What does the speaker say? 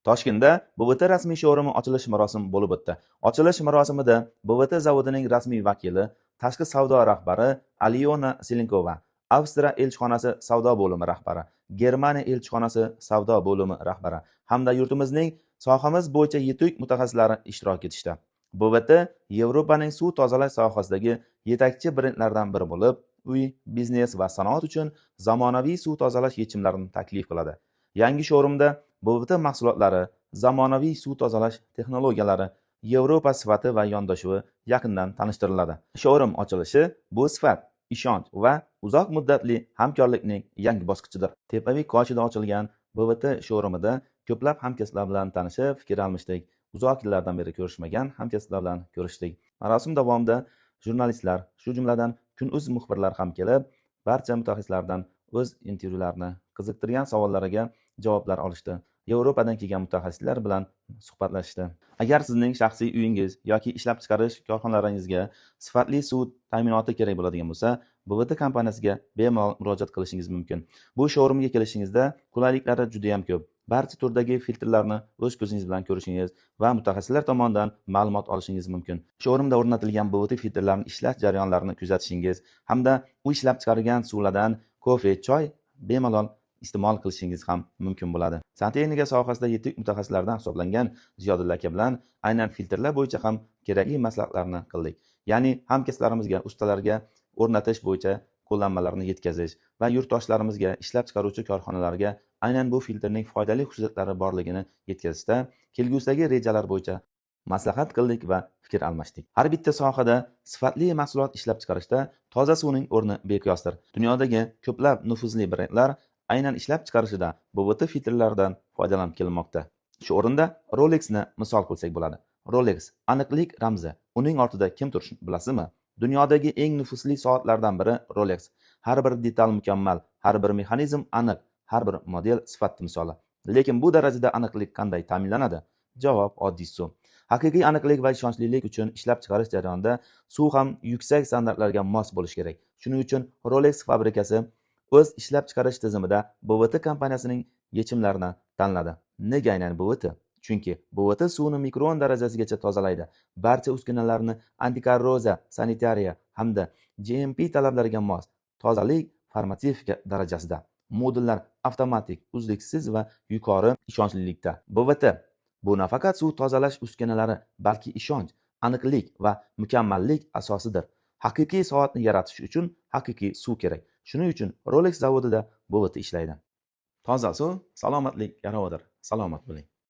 Toshkentda BVT rasmiy showrumi ochilish marosimi bo'lib o'tdi. Ochilish marosimida BVT zavodining rasmiy vakili, tashqi savdo rahbari Alyona Selenkova, Avstriya elchixonasi savdo bo'limi rahbari, Germaniya elchixonasi savdo bo'limi rahbari hamda yurtimizning sohamiz bo'yicha yetuk mutaxassislari ishtirok etishdi. BVT Yevropaning suv tozalash sohasidagi yetakchi brendlardan biri bo'lib, uy, biznes va sanoat uchun zamonaviy suv tozalash yechimlarini taklif qiladi. Yangi showrumda BVT mahsulotlari, zamonaviy suv tozalash texnologiyalari, Yevropa sifati va yondashuvi yaqindan tanishtiriladi. Showrum ochilishi bu sifat, ishonch va uzoq muddatli hamkorlikning yangi bosqichidir. Tepaviy koshida ochilgan BVT showrumida ko'plab hamkasblar bilan tanishib, fikr almashdik. Uzoq yillardan beri ko'rishmagan hamkasblar bilan ko'rishdik. Marosim davomida jurnalistlar, shu jumladan Kun.uz muxbirlar ham kelib, barcha mutaxassislardan o'z intervyularini, qiziqtirgan savollariga javoblar olishdi. Yevropadan kelgan mutaxassislar bilan suhbatlashishdi. Agar sizning shaxsiy uyingiz yoki ishlab chiqarish korxonalaringizga sifatli suv ta'minoti kerak bo'ladigan bo'lsa, BVT kompaniyasiga bemalol murojaat qilishingiz mumkin. Bu showrumga kelishingizda qulayliklari juda ham ko'p. Barcha turdagi filtrlarni o'z ko'zingiz bilan ko'rishingiz va mutaxassislar tomonidan ma'lumot olishingiz mumkin. Showrumda o'rnatilgan BVT filtrlarning ishlash jarayonlarini kuzatishingiz hamda u ishlab chiqargan suvlardan kofe, choy bemalol iste'mol qilishingiz ham mumkin bo'ladi. Santexnika sohasida yetuk mutaxassislardan hisoblangan Ziyodulla aka bilan aynan filtrlar bo'yicha ham kerakli maslahatlarni qildik. Ya'ni hamkasblarimizga, ustalarga o'rnatish bo'yicha qo'llanmalarni yetkazish va yurtdoshlarimizga, ishlab chiqaruvchi korxonalarga aynan bu filtrning foydali xususiyatlari borligini yetkazishda kelgusidagi rejalar bo'yicha maslahat qildik va fikr almashdik. Har bitta sohada sifatli mahsulot ishlab chiqarishda toza suvning o'rni beqiyosdir. Dunyodagi ko'plab nufuzli brendlar aynan ishlab chiqarishida BVT filtrlaridan foydalanib kelmoqda. Shu o'rinda Rolexni misol qilsak bo'ladi. Rolex aniqlik ramzi. Uning ortida kim turishini bilasizmi? Dunyodagi eng nufuzli soatlardan biri Rolex. Har bir detal mukammal, har bir mexanizm aniq, har bir model sifat timsoli. Lekin bu darajada aniqlik qanday ta'minlanadi? Javob oddiy suv. Haqiqiy aniqlik va ishonchlilik uchun ishlab chiqarish jarayonida suv ham yuksak standartlarga mos bo'lishi kerak. Shuning uchun Rolex fabrikasi o'z ishlab chiqarish tizimida BVT kompaniyasining yechimlarini tanladi. Nega aynan BVT? Chunki BVT suvni mikron darajasigacha tozalaydi. Barcha uskunalarni antikorroziya, sanitariya hamda GMP talablariga mos, tozalik farmatsevtika darajasida. Modullar avtomatik, uzluksiz va yuqori ishonchlilikda. BVT bu nafaqat suv tozalash uskunalari, balki ishonch, aniqlik va mukammallik asosidir. Haqiqiy soatni yaratish uchun haqiqiy suv kerak. Shuning uchun Rolex zavodida BVT ishlaydi. Toza suv salomatlik garovidir. Salomat bo'ling.